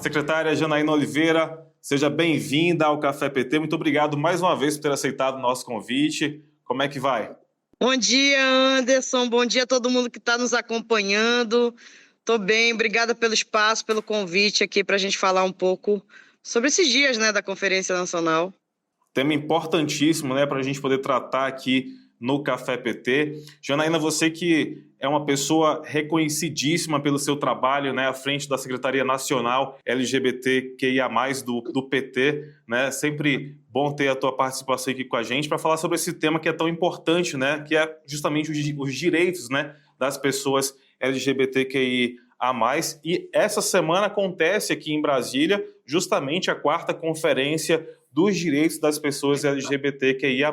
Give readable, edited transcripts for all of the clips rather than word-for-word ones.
Secretária Janaína Oliveira, seja bem-vinda ao Café PT. Muito obrigado mais uma vez por ter aceitado o nosso convite. Como é que vai? Bom dia, Anderson. Bom dia a todo mundo que está nos acompanhando. Estou bem, obrigada pelo espaço, pelo convite aqui para a gente falar um pouco sobre esses dias, da Conferência Nacional. Tema importantíssimo, para a gente poder tratar aqui no Café PT. Janaína, você que é uma pessoa reconhecidíssima pelo seu trabalho, à frente da Secretaria Nacional LGBTQIA+, do PT, Sempre bom ter a tua participação aqui com a gente para falar sobre esse tema que é tão importante, que é justamente os direitos, das pessoas LGBTQIA+. E essa semana acontece aqui em Brasília justamente a 4ª Conferência dos Direitos das Pessoas LGBTQIA+,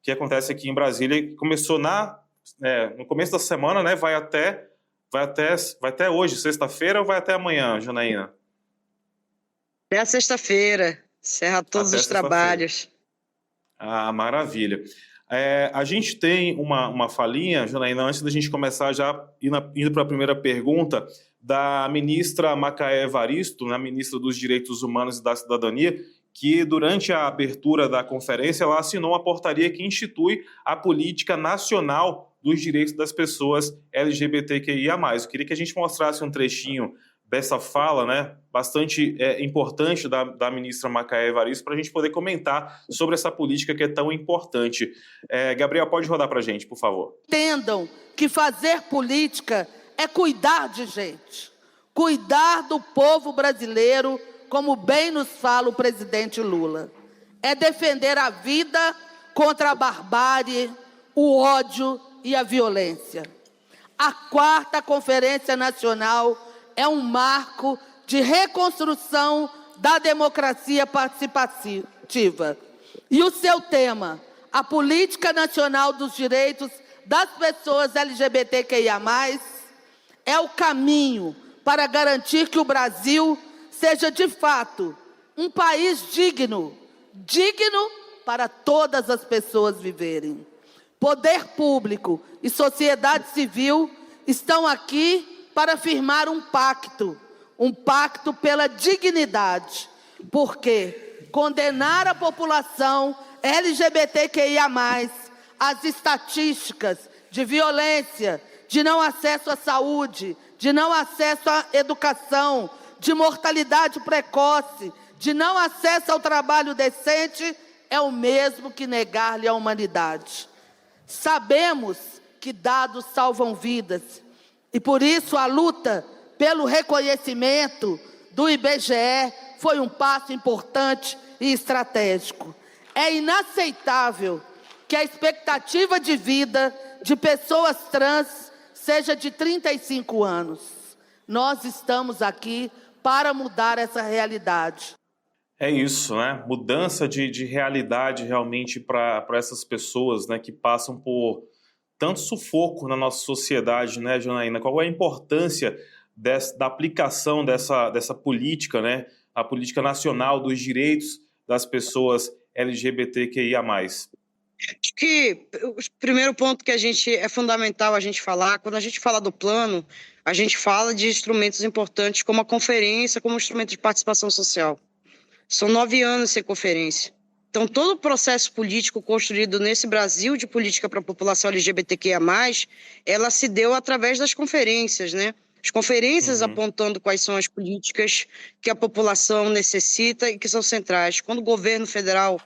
que acontece aqui em Brasília. Começou no começo da semana, vai até hoje, sexta-feira, ou vai até amanhã, Janaína? Até a sexta-feira, encerra todos os trabalhos. Ah, maravilha. A gente tem uma falinha, Janaína, antes da gente começar já indo para a primeira pergunta, da ministra Macaé Evaristo, ministra dos Direitos Humanos e da Cidadania, que durante a abertura da conferência ela assinou uma portaria que institui a Política Nacional dos Direitos das Pessoas LGBTQIA+. Eu queria que a gente mostrasse um trechinho dessa fala, bastante importante da ministra Macaé Evaristo, para a gente poder comentar sobre essa política que é tão importante. Gabriel, pode rodar para a gente, por favor. Entendam que fazer política é cuidar de gente, cuidar do povo brasileiro, como bem nos fala o presidente Lula. É defender a vida contra a barbárie, o ódio e a violência. A 4ª Conferência Nacional é um marco de reconstrução da democracia participativa. E o seu tema, a Política Nacional dos Direitos das Pessoas LGBTQIA+, é o caminho para garantir que o Brasil seja, de fato, um país digno para todas as pessoas viverem. Poder público e sociedade civil estão aqui para firmar um pacto pela dignidade, porque condenar a população LGBTQIA+, às estatísticas de violência, de não acesso à saúde, de não acesso à educação, de mortalidade precoce, de não acesso ao trabalho decente, é o mesmo que negar-lhe a humanidade. Sabemos que dados salvam vidas, e por isso a luta pelo reconhecimento do IBGE foi um passo importante e estratégico. É inaceitável que a expectativa de vida de pessoas trans seja de 35 anos. Nós estamos aqui para mudar essa realidade. É isso, Mudança de realidade realmente para essas pessoas, que passam por tanto sufoco na nossa sociedade, Janaína? Qual é a importância da aplicação dessa política, a Política Nacional dos Direitos das Pessoas LGBTQIA+. Acho que o primeiro ponto que é fundamental a gente falar, quando a gente fala do plano, a gente fala de instrumentos importantes como a conferência, como instrumento de participação social. São 9 anos sem conferência. Então, todo o processo político construído nesse Brasil de política para a população LGBTQIA+, ela se deu através das conferências, As conferências apontando quais são as políticas que a população necessita e que são centrais. Quando o governo federal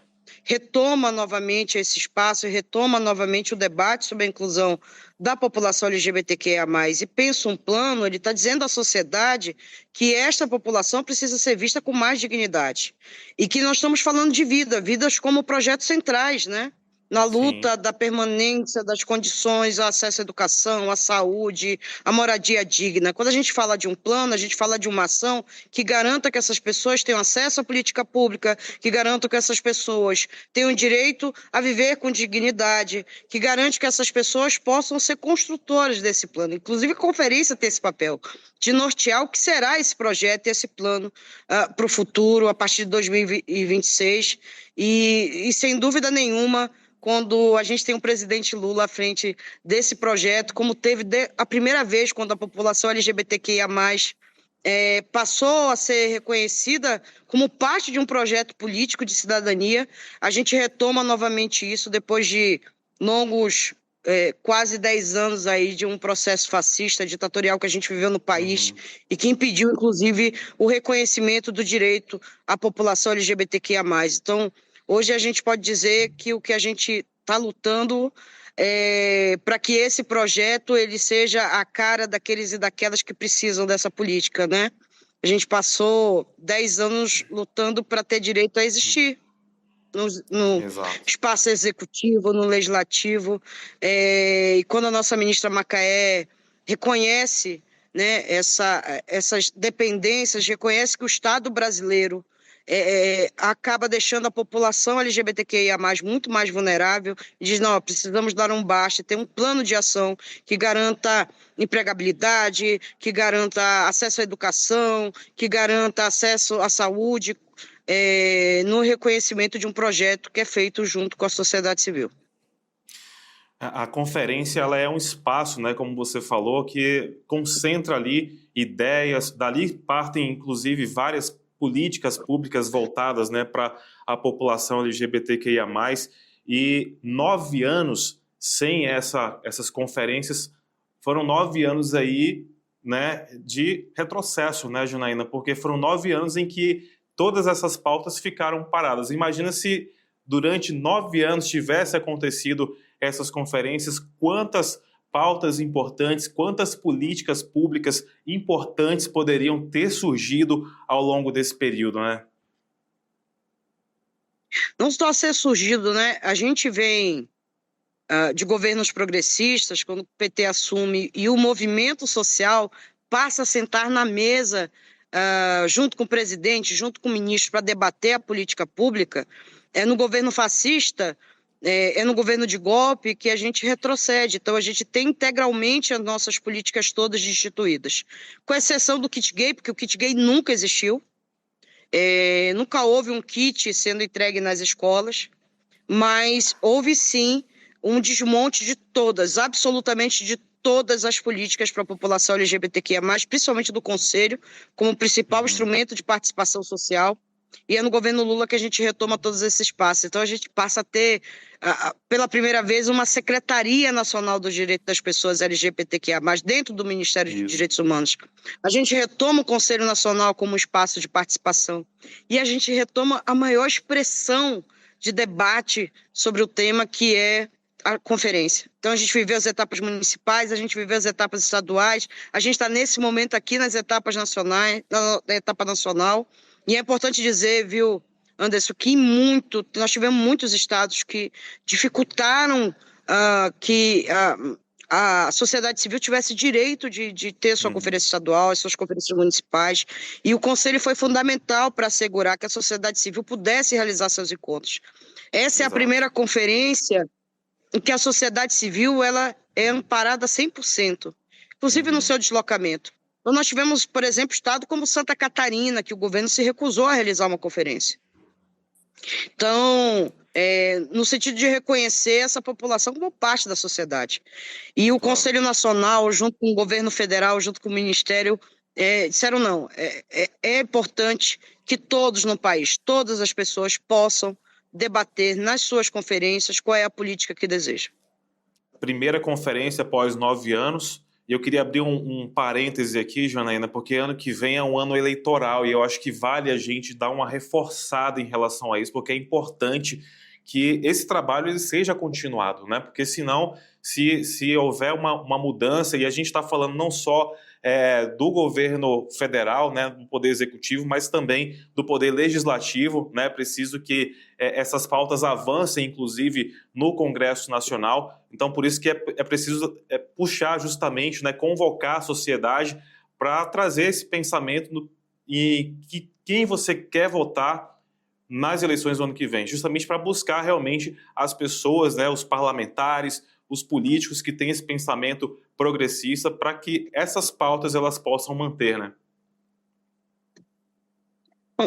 retoma novamente esse espaço e retoma novamente o debate sobre a inclusão da população LGBTQIA+, e pensa um plano, ele está dizendo à sociedade que esta população precisa ser vista com mais dignidade. E que nós estamos falando de vidas como projetos centrais, na luta da permanência das condições, ao acesso à educação, à saúde, à moradia digna. Quando a gente fala de um plano, a gente fala de uma ação que garanta que essas pessoas tenham acesso à política pública, que garanta que essas pessoas tenham direito a viver com dignidade, que garante que essas pessoas possam ser construtoras desse plano. Inclusive, a conferência tem esse papel de nortear o que será esse projeto e esse plano para o futuro, a partir de 2026. E sem dúvida nenhuma, quando a gente tem um presidente Lula à frente desse projeto, como teve a primeira vez quando a população LGBTQIA+, passou a ser reconhecida como parte de um projeto político de cidadania. A gente retoma novamente isso depois de longos, quase 10 anos aí de um processo fascista, ditatorial que a gente viveu no país e que impediu, inclusive, o reconhecimento do direito à população LGBTQIA+. Então, hoje a gente pode dizer que o que a gente está lutando para que esse projeto ele seja a cara daqueles e daquelas que precisam dessa política, né? A gente passou 10 anos lutando para ter direito a existir no espaço executivo, no legislativo, e quando a nossa ministra Macaé reconhece, né, essas dependências, reconhece que o Estado brasileiro acaba deixando a população LGBTQIA+, muito mais vulnerável, e diz, não, precisamos dar um basta, ter um plano de ação que garanta empregabilidade, que garanta acesso à educação, que garanta acesso à saúde, no reconhecimento de um projeto que é feito junto com a sociedade civil. A conferência ela é um espaço, né, como você falou, que concentra ali ideias, dali partem inclusive várias políticas públicas voltadas, né, para a população LGBTQIA+, e 9 anos sem essas conferências, foram 9 anos aí, né, de retrocesso, né, Janaína, porque foram 9 anos em que todas essas pautas ficaram paradas. Imagina se durante 9 anos tivesse acontecido essas conferências, quantas pautas importantes, quantas políticas públicas importantes poderiam ter surgido ao longo desse período, né? Não só ser surgido, né? A gente vem de governos progressistas, quando o PT assume, e o movimento social passa a sentar na mesa junto com o presidente, junto com o ministro, para debater a política pública. No governo fascista, no governo de golpe que a gente retrocede. Então, a gente tem integralmente as nossas políticas todas destituídas. Com exceção do kit gay, porque o kit gay nunca existiu. Nunca houve um kit sendo entregue nas escolas, mas houve sim um desmonte de todas, absolutamente de todas as políticas para a população LGBTQIA+, principalmente do Conselho, como principal instrumento de participação social. E é no governo Lula que a gente retoma todos esses espaços. Então, a gente passa a ter, pela primeira vez, uma Secretaria Nacional dos Direitos das Pessoas LGBTQIA+, dentro do Ministério de Direitos Humanos. A gente retoma o Conselho Nacional como espaço de participação. E a gente retoma a maior expressão de debate sobre o tema, que é a conferência. Então, a gente viveu as etapas municipais, a gente viveu as etapas estaduais, a gente está nesse momento aqui nas etapas nacionais, na etapa nacional. E é importante dizer, viu, Anderson, que nós tivemos muitos estados que dificultaram que a sociedade civil tivesse direito de ter sua conferência estadual, as suas conferências municipais, e o Conselho foi fundamental para assegurar que a sociedade civil pudesse realizar seus encontros. Essa é a primeira conferência em que a sociedade civil ela é amparada 100%, inclusive no seu deslocamento. Então, nós tivemos, por exemplo, estado como Santa Catarina, que o governo se recusou a realizar uma conferência. Então, no sentido de reconhecer essa população como parte da sociedade. E o Conselho Nacional, junto com o governo federal, junto com o Ministério, disseram não, é importante que todos no país, todas as pessoas possam debater nas suas conferências qual é a política que desejam. Primeira conferência após 9 anos. E eu queria abrir um parêntese aqui, Janaína, porque ano que vem é um ano eleitoral e eu acho que vale a gente dar uma reforçada em relação a isso, porque é importante que esse trabalho ele seja continuado, né? Porque senão, se houver uma mudança, e a gente está falando não só do governo federal, né, do poder executivo, mas também do poder legislativo, né? Preciso que essas pautas avancem, inclusive, no Congresso Nacional. Então, por isso que é preciso puxar justamente, né, convocar a sociedade para trazer esse pensamento e que quem você quer votar nas eleições do ano que vem, justamente para buscar realmente as pessoas, né, os parlamentares, os políticos que têm esse pensamento progressista para que essas pautas elas possam manter, né?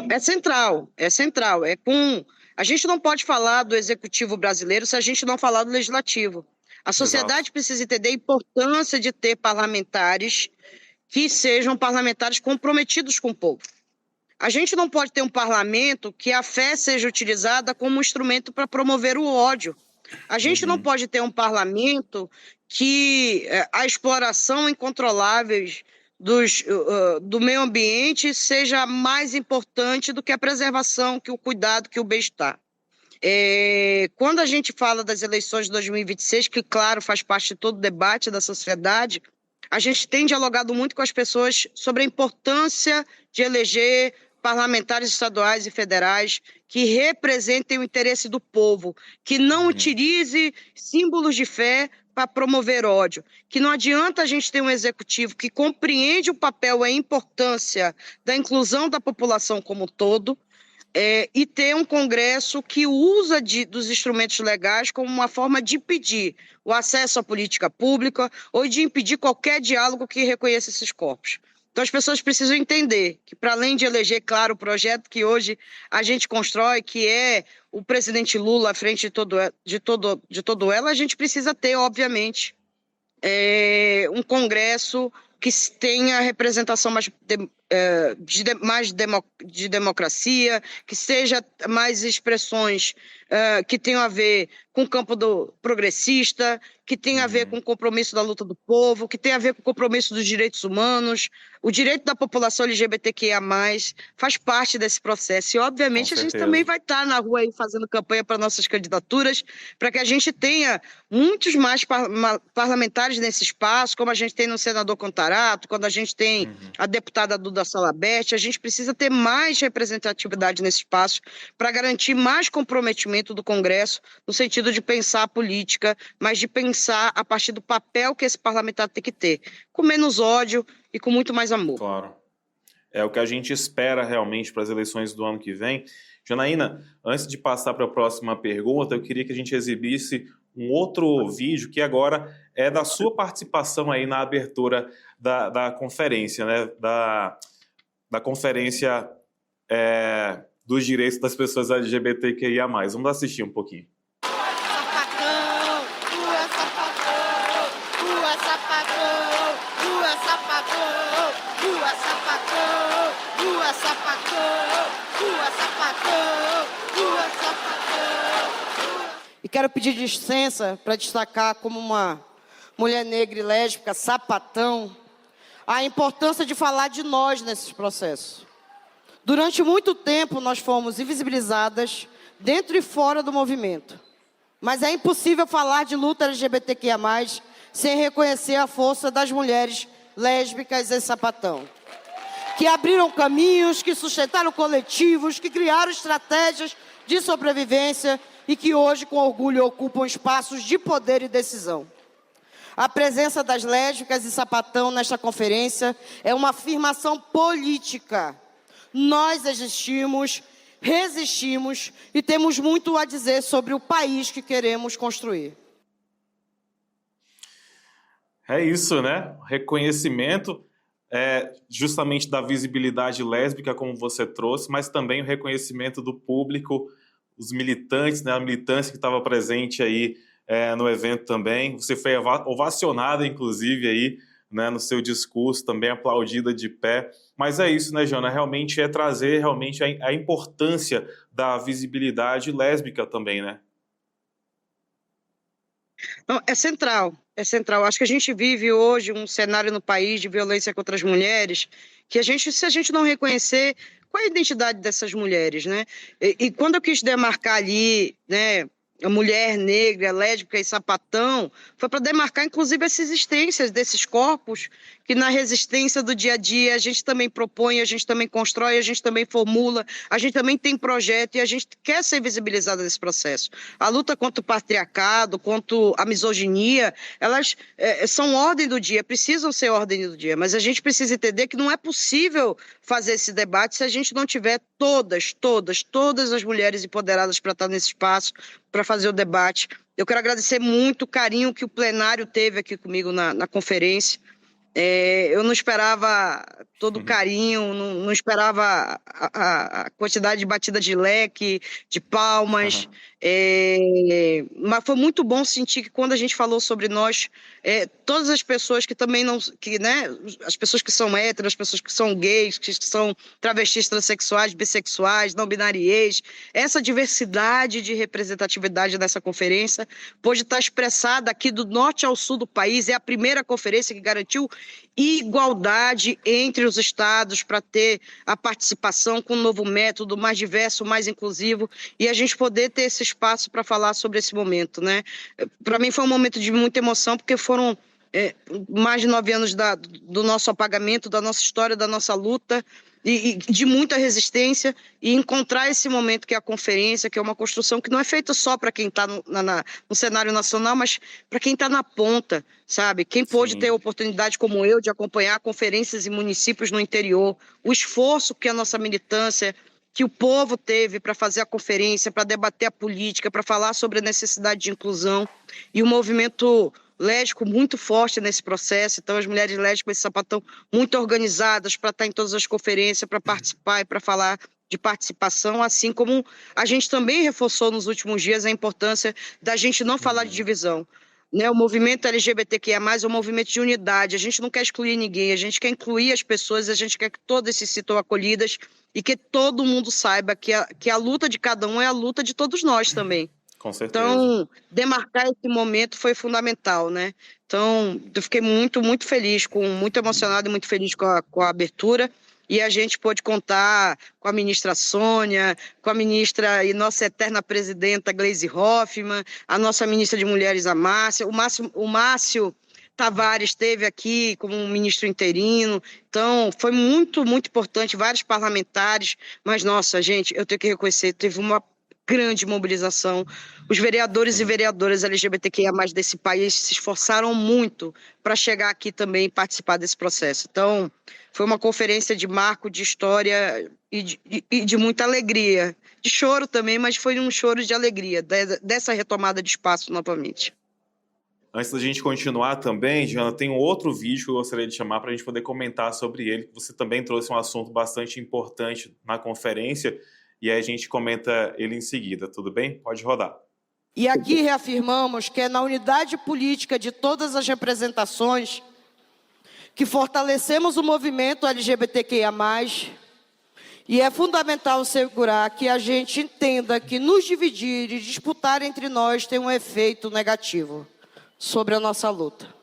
É central. A gente não pode falar do executivo brasileiro se a gente não falar do legislativo. A sociedade precisa entender a importância de ter parlamentares que sejam parlamentares comprometidos com o povo. A gente não pode ter um parlamento que a fé seja utilizada como instrumento para promover o ódio. A gente não pode ter um parlamento que a exploração incontrolável do meio ambiente seja mais importante do que a preservação, que o cuidado, que o bem-estar. Quando a gente fala das eleições de 2026, que, claro, faz parte de todo o debate da sociedade, a gente tem dialogado muito com as pessoas sobre a importância de eleger parlamentares estaduais e federais que representem o interesse do povo, que não utilize símbolos de fé para promover ódio, que não adianta a gente ter um executivo que compreende o papel e a importância da inclusão da população como um todo, e ter um Congresso que usa dos instrumentos legais como uma forma de impedir o acesso à política pública ou de impedir qualquer diálogo que reconheça esses corpos. Então, as pessoas precisam entender que, para além de eleger, claro, o projeto que hoje a gente constrói, que é o presidente Lula à frente de todo ela, a gente precisa ter, obviamente, um Congresso que tenha representação de democracia, que seja mais expressões que tenham a ver com o campo do progressista, que tenha a ver com o compromisso da luta do povo, que tenha a ver com o compromisso dos direitos humanos. O direito da população LGBTQIA+, faz parte desse processo. E, obviamente, a gente também vai estar na rua aí fazendo campanha para nossas candidaturas, para que a gente tenha muitos mais parlamentares nesse espaço, como a gente tem no senador Contarato, quando a gente tem a deputada Duda Salabert. A gente precisa ter mais representatividade nesse espaço para garantir mais comprometimento do Congresso, no sentido de pensar a política, mas de pensar a partir do papel que esse parlamentar tem que ter, com menos ódio e com muito mais amor. Claro. É o que a gente espera realmente para as eleições do ano que vem. Janaína, antes de passar para a próxima pergunta, eu queria que a gente exibisse um outro vídeo que agora é da sua participação aí na abertura da conferência, né? Da conferência dos direitos das pessoas LGBTQIA+. Vamos assistir um pouquinho. E quero pedir licença para destacar, como uma mulher negra e lésbica, sapatão, a importância de falar de nós nesses processos. Durante muito tempo nós fomos invisibilizadas dentro e fora do movimento. Mas é impossível falar de luta LGBTQIA+, sem reconhecer a força das mulheres lésbicas e sapatão, que abriram caminhos, que sustentaram coletivos, que criaram estratégias de sobrevivência e que hoje, com orgulho, ocupam espaços de poder e decisão. A presença das lésbicas e sapatão nesta conferência é uma afirmação política. Nós existimos, resistimos e temos muito a dizer sobre o país que queremos construir. É isso, né? Reconhecimento justamente da visibilidade lésbica, como você trouxe, mas também o reconhecimento do público, os militantes, né? A militância que estava presente aí no evento também. Você foi ovacionada, inclusive, aí, né, no seu discurso, também aplaudida de pé. Mas é isso, né, Jana? Realmente trazer realmente a importância da visibilidade lésbica também, né? Não, é central, é central. Acho que a gente vive hoje um cenário no país de violência contra as mulheres, que se a gente não reconhecer, qual é a identidade dessas mulheres, né? E quando eu quis demarcar ali, né, a mulher negra, lésbica e sapatão, foi para demarcar, inclusive, essa existência desses corpos que, na resistência do dia a dia, a gente também propõe, a gente também constrói, a gente também formula, a gente também tem projeto e a gente quer ser visibilizada nesse processo. A luta contra o patriarcado, contra a misoginia, elas são ordem do dia, precisam ser ordem do dia, mas a gente precisa entender que não é possível fazer esse debate se a gente não tiver todas as mulheres empoderadas para estar nesse espaço, para fazer o debate. Eu quero agradecer muito o carinho que o plenário teve aqui comigo na conferência. Eu não esperava todo o carinho, não esperava a quantidade de batida de leque, de palmas. Mas foi muito bom sentir que quando a gente falou sobre nós, todas as pessoas que também não, né, as pessoas que são héteros, as pessoas que são gays, que são travestis, transexuais, bissexuais, não binários, essa diversidade de representatividade nessa conferência pôde estar expressada aqui do norte ao sul do país. É a primeira conferência que garantiu igualdade entre os estados para ter a participação com um novo método mais diverso, mais inclusivo, e a gente poder ter esse espaço para falar sobre esse momento, né? Para mim foi um momento de muita emoção, porque foram mais de 9 anos do nosso apagamento, da nossa história, da nossa luta, e de muita resistência, e encontrar esse momento que é a conferência, que é uma construção que não é feita só para quem está no cenário nacional, mas para quem está na ponta, sabe? Quem pôde ter a oportunidade, como eu, de acompanhar conferências em municípios no interior, o esforço que a nossa militância, que o povo teve para fazer a conferência, para debater a política, para falar sobre a necessidade de inclusão, e o movimento lésbico muito forte nesse processo. Então as mulheres lésbicas de Sapatão muito organizadas para estar em todas as conferências, para participar e para falar de participação, assim como a gente também reforçou nos últimos dias a importância da gente não falar de divisão. Né, o movimento LGBTQIA+, é um movimento de unidade. A gente não quer excluir ninguém, a gente quer incluir as pessoas, a gente quer que todas se sintam acolhidas e que todo mundo saiba que a luta de cada um é a luta de todos nós também. Com certeza. Então, demarcar esse momento foi fundamental, né? Então, eu fiquei muito, muito feliz, muito emocionada e muito feliz com a abertura. E a gente pôde contar com a ministra Sônia, com a ministra e nossa eterna presidenta Gleisi Hoffmann, a nossa ministra de Mulheres, a Márcia, o Márcio Tavares esteve aqui como um ministro interino. Então, foi muito, muito importante, vários parlamentares, mas, nossa, gente, eu tenho que reconhecer, teve uma grande mobilização. Os vereadores e vereadoras LGBTQIA+ desse país se esforçaram muito para chegar aqui também e participar desse processo. Então, foi uma conferência de marco, de história e de muita alegria. De choro também, mas foi um choro de alegria, dessa retomada de espaço novamente. Antes da gente continuar também, Jana, tem um outro vídeo que eu gostaria de chamar para a gente poder comentar sobre ele. Você também trouxe um assunto bastante importante na conferência, e aí a gente comenta ele em seguida, tudo bem? Pode rodar. E aqui reafirmamos que é na unidade política de todas as representações que fortalecemos o movimento LGBTQIA+, e é fundamental assegurar que a gente entenda que nos dividir e disputar entre nós tem um efeito negativo sobre a nossa luta.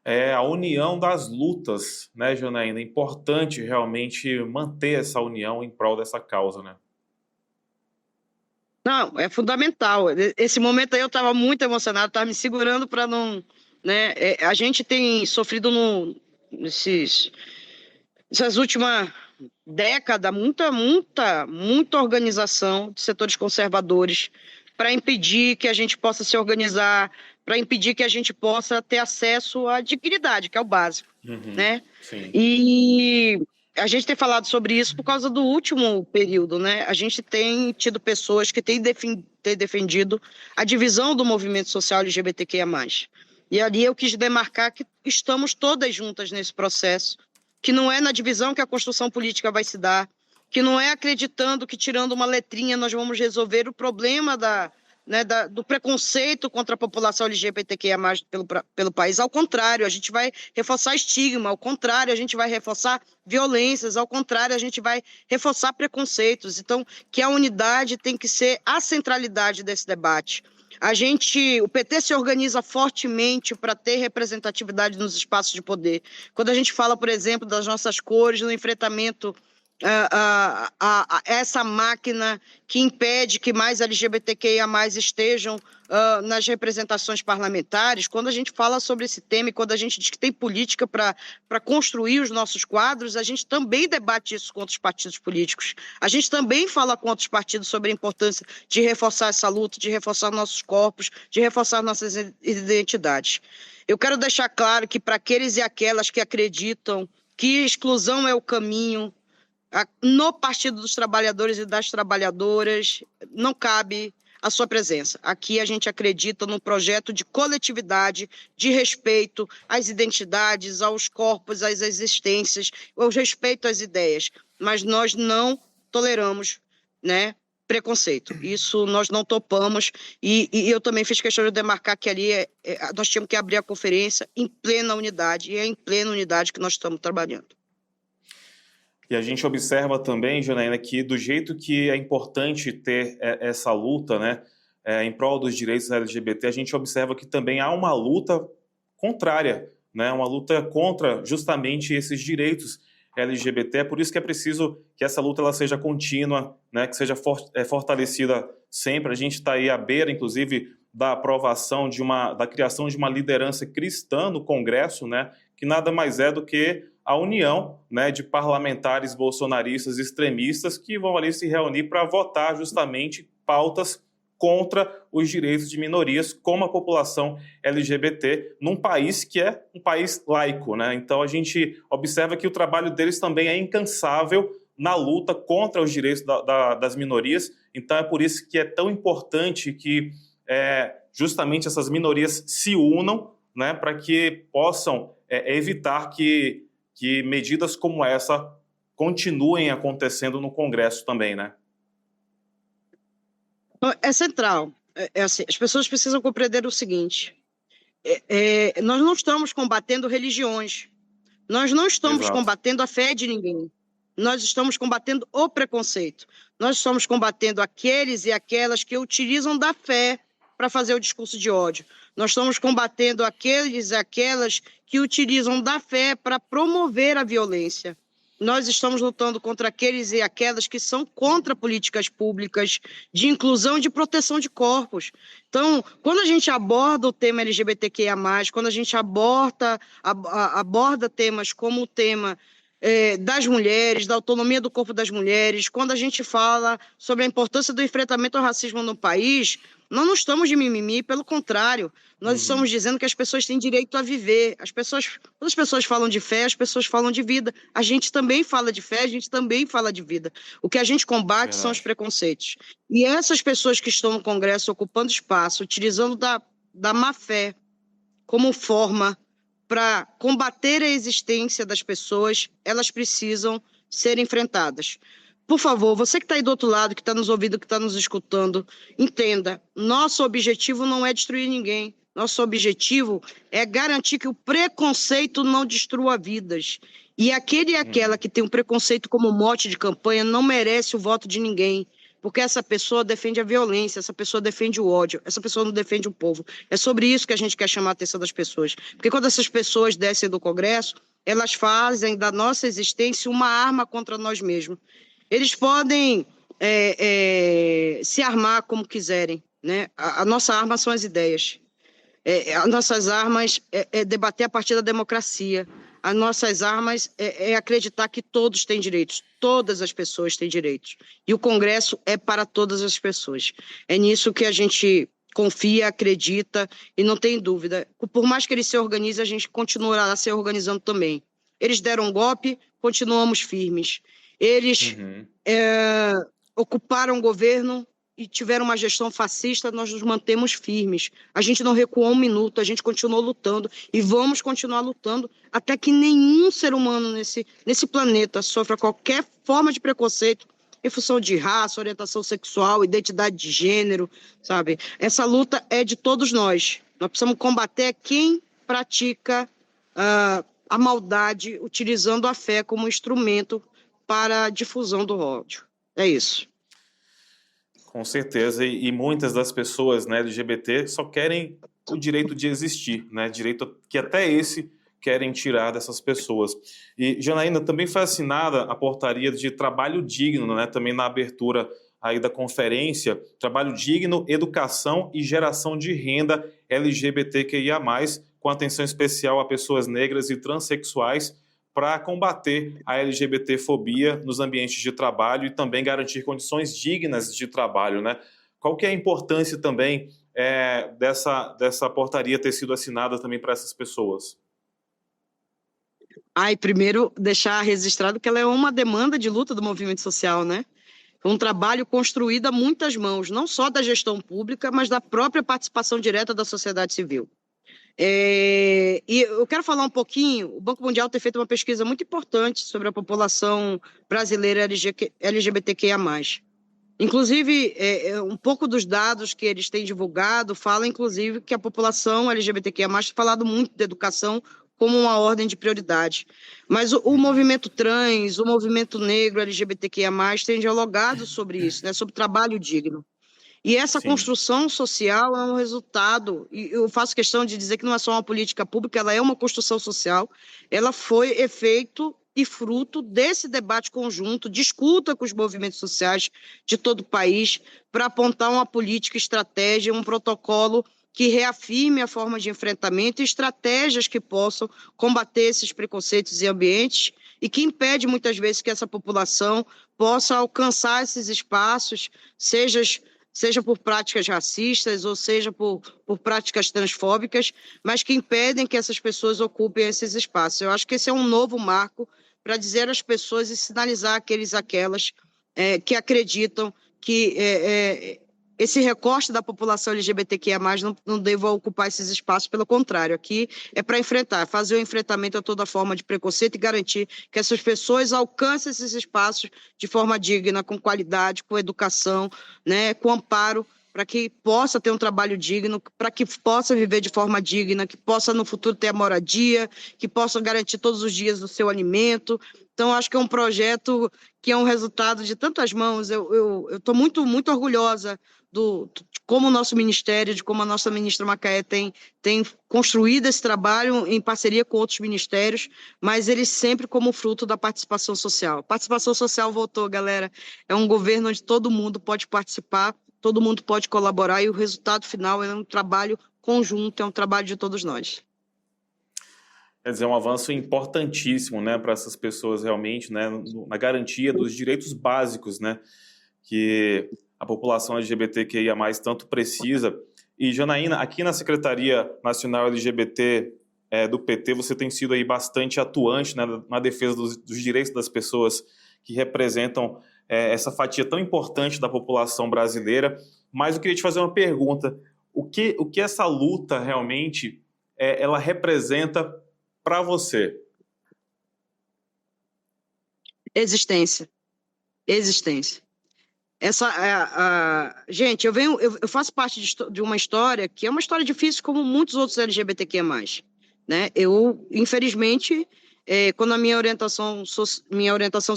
É a união das lutas, né, Janaína? É importante realmente manter essa união em prol dessa causa, né? Não, é fundamental. Esse momento aí eu estava muito emocionado, estava me segurando para não... Né? A gente tem sofrido nessas últimas décadas muita organização de setores conservadores para impedir que a gente possa se organizar, para impedir que a gente possa ter acesso à dignidade, que é o básico, né? Sim. E a gente tem falado sobre isso por causa do último período, né? A gente tem tido pessoas que têm defendido a divisão do movimento social LGBTQIA+. E ali eu quis demarcar que estamos todas juntas nesse processo, que não é na divisão que a construção política vai se dar, que não é acreditando que tirando uma letrinha nós vamos resolver o problema do preconceito contra a população LGBTQIA+ pelo país. Ao contrário, a gente vai reforçar estigma, ao contrário, a gente vai reforçar violências, ao contrário, a gente vai reforçar preconceitos. Então, que a unidade tem que ser a centralidade desse debate. O PT se organiza fortemente para ter representatividade nos espaços de poder. Quando a gente fala, por exemplo, das nossas cores, no enfrentamento essa máquina que impede que mais LGBTQIA+ estejam nas representações parlamentares, quando a gente fala sobre esse tema e quando a gente diz que tem política para construir os nossos quadros, a gente também debate isso com outros partidos políticos. A gente também fala com outros partidos sobre a importância de reforçar essa luta, de reforçar nossos corpos, de reforçar nossas identidades. Eu quero deixar claro que para aqueles e aquelas que acreditam que exclusão é o caminho, no Partido dos Trabalhadores e das Trabalhadoras não cabe a sua presença. Aqui a gente acredita num projeto de coletividade, de respeito às identidades, aos corpos, às existências, ao respeito às ideias. Mas nós não toleramos, né, preconceito. Isso nós não topamos, e eu também fiz questão de demarcar que ali nós tínhamos que abrir a conferência em plena unidade, e é em plena unidade que nós estamos trabalhando. E a gente observa também, Janaína, que do jeito que é importante ter essa luta, né, em prol dos direitos LGBT, a gente observa que também há uma luta contrária, né, uma luta contra justamente esses direitos LGBT. É por isso que é preciso que essa luta ela seja contínua, né, que seja fortalecida sempre. A gente está aí à beira, inclusive, da aprovação da criação de uma liderança cristã no Congresso, né, que nada mais é do que a união, né, de parlamentares bolsonaristas extremistas que vão ali se reunir para votar justamente pautas contra os direitos de minorias, como a população LGBT, num país que é um país laico, né? Então a gente observa que o trabalho deles também é incansável na luta contra os direitos das minorias. Então é por isso que é tão importante que justamente essas minorias se unam, né, para que possam evitar que medidas como essa continuem acontecendo no Congresso também, né? É central. Assim, as pessoas precisam compreender o seguinte: nós não estamos combatendo religiões, nós não estamos Exato. combatendo a fé de ninguém, nós estamos combatendo o preconceito, nós estamos combatendo aqueles e aquelas que utilizam da fé para fazer o discurso de ódio, nós estamos combatendo aqueles e aquelas que utilizam da fé para promover a violência. Nós estamos lutando contra aqueles e aquelas que são contra políticas públicas de inclusão e de proteção de corpos. Então, quando a gente aborda o tema LGBTQIA+, quando a gente aborda temas como o tema das mulheres, da autonomia do corpo das mulheres, quando a gente fala sobre a importância do enfrentamento ao racismo no país, nós não estamos de mimimi, pelo contrário, nós estamos dizendo que as pessoas têm direito a viver. Quando as pessoas falam de fé, as pessoas falam de vida. A gente também fala de fé, a gente também fala de vida. O que a gente combate são os preconceitos. E essas pessoas que estão no Congresso ocupando espaço, utilizando da má fé como forma para combater a existência das pessoas, elas precisam ser enfrentadas. Por favor, você que está aí do outro lado, que está nos ouvindo, que está nos escutando, entenda, nosso objetivo não é destruir ninguém. Nosso objetivo é garantir que o preconceito não destrua vidas. E aquele e aquela que tem um preconceito como mote de campanha não merece o voto de ninguém, porque essa pessoa defende a violência, essa pessoa defende o ódio, essa pessoa não defende o povo. É sobre isso que a gente quer chamar a atenção das pessoas. Porque quando essas pessoas descem do Congresso, elas fazem da nossa existência uma arma contra nós mesmos. Eles podem se armar como quiserem, né? A nossa arma são as ideias. As nossas armas é debater a partir da democracia. As nossas armas é acreditar que todos têm direitos, todas as pessoas têm direitos. E o Congresso é para todas as pessoas. É nisso que a gente confia, acredita e não tem dúvida. Por mais que eles se organizem, a gente continuará se organizando também. Eles deram um golpe, continuamos firmes. Eles ocuparam o governo e tiveram uma gestão fascista, nós nos mantemos firmes. A gente não recuou um minuto, a gente continuou lutando e vamos continuar lutando até que nenhum ser humano nesse planeta sofra qualquer forma de preconceito em função de raça, orientação sexual, identidade de gênero, sabe? Essa luta é de todos nós. Nós precisamos combater quem pratica a maldade, utilizando a fé como instrumento para a difusão do ódio. É isso. Com certeza, e muitas das pessoas, né, LGBT só querem o direito de existir, né, direito que até esse querem tirar dessas pessoas. E, Janaína, também foi assinada a portaria de trabalho digno, né, também na abertura aí da conferência, trabalho digno, educação e geração de renda LGBTQIA+, com atenção especial a pessoas negras e transexuais, para combater a LGBTfobia nos ambientes de trabalho e também garantir condições dignas de trabalho, né? Qual que é a importância também dessa portaria ter sido assinada também para essas pessoas? Primeiro, deixar registrado que ela é uma demanda de luta do movimento social, né? É um trabalho construído a muitas mãos, não só da gestão pública, mas da própria participação direta da sociedade civil. E eu quero falar um pouquinho, o Banco Mundial tem feito uma pesquisa muito importante sobre a população brasileira LGBTQIA+. Inclusive, um pouco dos dados que eles têm divulgado fala, inclusive, que a população LGBTQIA+, tem falado muito de educação como uma ordem de prioridade. Mas o movimento trans, o movimento negro LGBTQIA+, tem dialogado sobre isso, né, sobre trabalho digno. E essa Sim. construção social é um resultado, e eu faço questão de dizer que não é só uma política pública, ela é uma construção social, ela foi efeito e fruto desse debate conjunto, de escuta com os movimentos sociais de todo o país, para apontar uma política, estratégia, um protocolo que reafirme a forma de enfrentamento e estratégias que possam combater esses preconceitos e ambientes e que impede muitas vezes que essa população possa alcançar esses espaços, seja por práticas racistas ou seja por práticas transfóbicas, mas que impedem que essas pessoas ocupem esses espaços. Eu acho que esse é um novo marco para dizer às pessoas e sinalizar aqueles e aquelas que acreditam que esse recorte da população LGBTQIA+, não deva ocupar esses espaços, pelo contrário, aqui é para enfrentar, fazer o enfrentamento a toda forma de preconceito e garantir que essas pessoas alcancem esses espaços de forma digna, com qualidade, com educação, né, com amparo, para que possa ter um trabalho digno, para que possa viver de forma digna, que possa no futuro ter a moradia, que possa garantir todos os dias o seu alimento. Então, acho que é um projeto que é um resultado de tantas mãos. Eu estou muito, muito orgulhosa de como o nosso ministério, de como a nossa ministra Macaé tem construído esse trabalho em parceria com outros ministérios, mas ele sempre como fruto da participação social. Participação social voltou, galera. É um governo onde todo mundo pode participar, todo mundo pode colaborar e o resultado final é um trabalho conjunto, é um trabalho de todos nós. Quer dizer, um avanço importantíssimo, né, para essas pessoas realmente, né, na garantia dos direitos básicos, né, que a população LGBTQIA+, tanto precisa. E, Janaína, aqui na Secretaria Nacional LGBT do PT, você tem sido aí bastante atuante, né, na defesa dos direitos das pessoas que representam essa fatia tão importante da população brasileira. Mas eu queria te fazer uma pergunta. O que essa luta realmente ela representa para você? Existência. Gente, eu faço parte de uma história que é uma história difícil, como muitos outros LGBTQIA+, né? Eu, infelizmente, quando a minha orientação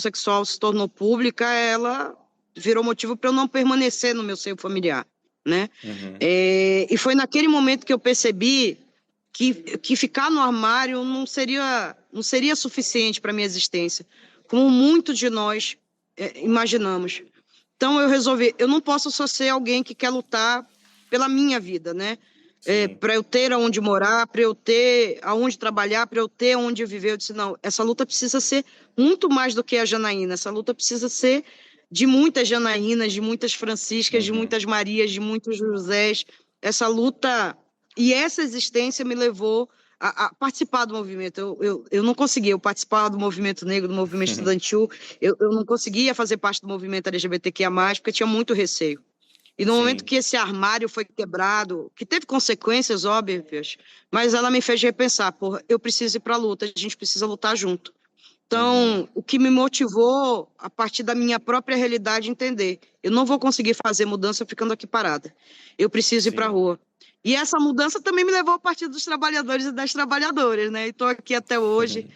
sexual se tornou pública, ela virou motivo para eu não permanecer no meu seio familiar, né? Uhum. E foi naquele momento que eu percebi que ficar no armário não seria suficiente para minha existência, como muitos de nós imaginamos. Então eu resolvi, eu não posso só ser alguém que quer lutar pela minha vida, né? Para eu ter aonde morar, para eu ter aonde trabalhar, para eu ter aonde viver. Eu disse, não, essa luta precisa ser muito mais do que a Janaína, essa luta precisa ser de muitas Janaínas, de muitas Franciscas, de muitas Marias, de muitos Josés. Essa luta e essa existência me levou a participar do movimento. Eu não conseguia, eu participava do movimento negro, do movimento estudantil, eu não conseguia fazer parte do movimento LGBTQIA+, porque tinha muito receio. E no momento que esse armário foi quebrado, que teve consequências óbvias, mas ela me fez repensar, porra, eu preciso ir para a luta, a gente precisa lutar junto. Então, o que me motivou, a partir da minha própria realidade, entender, eu não vou conseguir fazer mudança ficando aqui parada, eu preciso ir para a rua. E essa mudança também me levou ao Partido dos Trabalhadores e das Trabalhadoras, né? Estou aqui até hoje,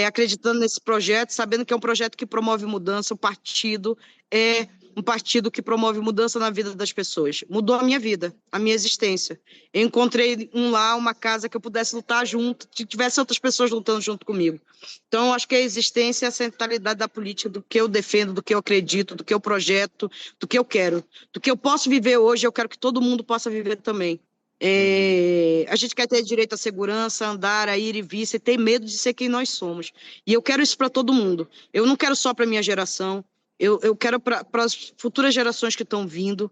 acreditando nesse projeto, sabendo que é um projeto que promove mudança. O partido é um partido que promove mudança na vida das pessoas. Mudou a minha vida, a minha existência. Eu encontrei uma casa que eu pudesse lutar junto, que tivesse outras pessoas lutando junto comigo. Então, acho que a existência é a centralidade da política, do que eu defendo, do que eu acredito, do que eu projeto, do que eu quero. Do que eu posso viver hoje, eu quero que todo mundo possa viver também. A gente quer ter direito à segurança, andar, a ir e vir, sem ter medo de ser quem nós somos. E eu quero isso para todo mundo. Eu não quero só para a minha geração, eu quero para as futuras gerações que estão vindo,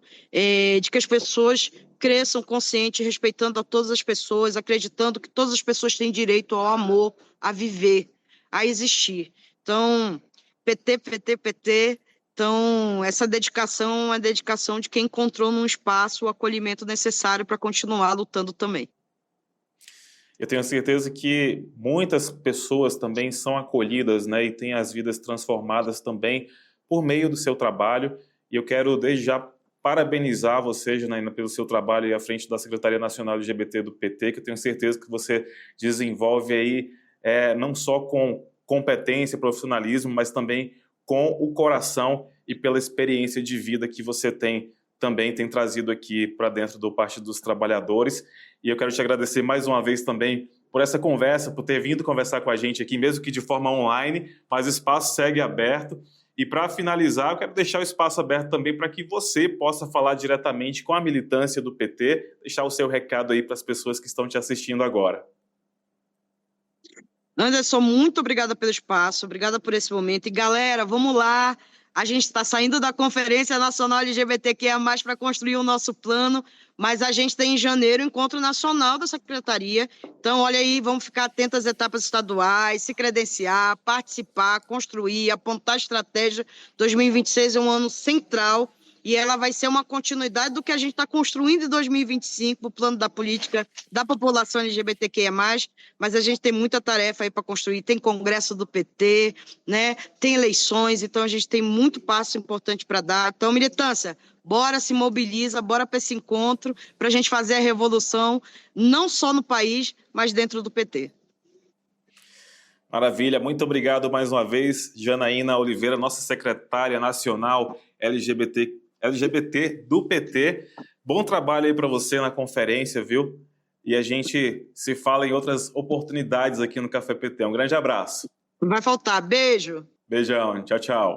de que as pessoas cresçam conscientes, respeitando a todas as pessoas, acreditando que todas as pessoas têm direito ao amor, a viver, a existir. Então, PT, PT, PT... Então, essa dedicação é a dedicação de quem encontrou num espaço o acolhimento necessário para continuar lutando também. Eu tenho certeza que muitas pessoas também são acolhidas, né, e têm as vidas transformadas também por meio do seu trabalho. E eu quero, desde já, parabenizar você, Janaína, pelo seu trabalho aí à frente da Secretaria Nacional LGBT do PT, que eu tenho certeza que você desenvolve aí não só com competência, profissionalismo, mas também com o coração e pela experiência de vida que você também tem trazido aqui para dentro do Partido dos Trabalhadores. E eu quero te agradecer mais uma vez também por essa conversa, por ter vindo conversar com a gente aqui, mesmo que de forma online, mas o espaço segue aberto. E para finalizar, eu quero deixar o espaço aberto também para que você possa falar diretamente com a militância do PT, deixar o seu recado aí para as pessoas que estão te assistindo agora. Anderson, muito obrigada pelo espaço, obrigada por esse momento. E galera, vamos lá. A gente está saindo da Conferência Nacional LGBTQIA+, para construir o nosso plano, mas a gente tem em janeiro o Encontro Nacional da Secretaria. Então, olha aí, vamos ficar atentos às etapas estaduais, se credenciar, participar, construir, apontar estratégia. 2026 é um ano central e ela vai ser uma continuidade do que a gente está construindo em 2025, o plano da política da população LGBTQIA+, mas a gente tem muita tarefa aí para construir. Tem congresso do PT, né? Tem eleições, então a gente tem muito passo importante para dar. Então, militância, bora se mobiliza, bora para esse encontro, para a gente fazer a revolução, não só no país, mas dentro do PT. Maravilha, muito obrigado mais uma vez, Janaína Oliveira, nossa secretária nacional LGBT do PT. Bom trabalho aí para você na conferência, viu? E a gente se fala em outras oportunidades aqui no Café PT. Um grande abraço. Não vai faltar. Beijo. Beijão, tchau, tchau.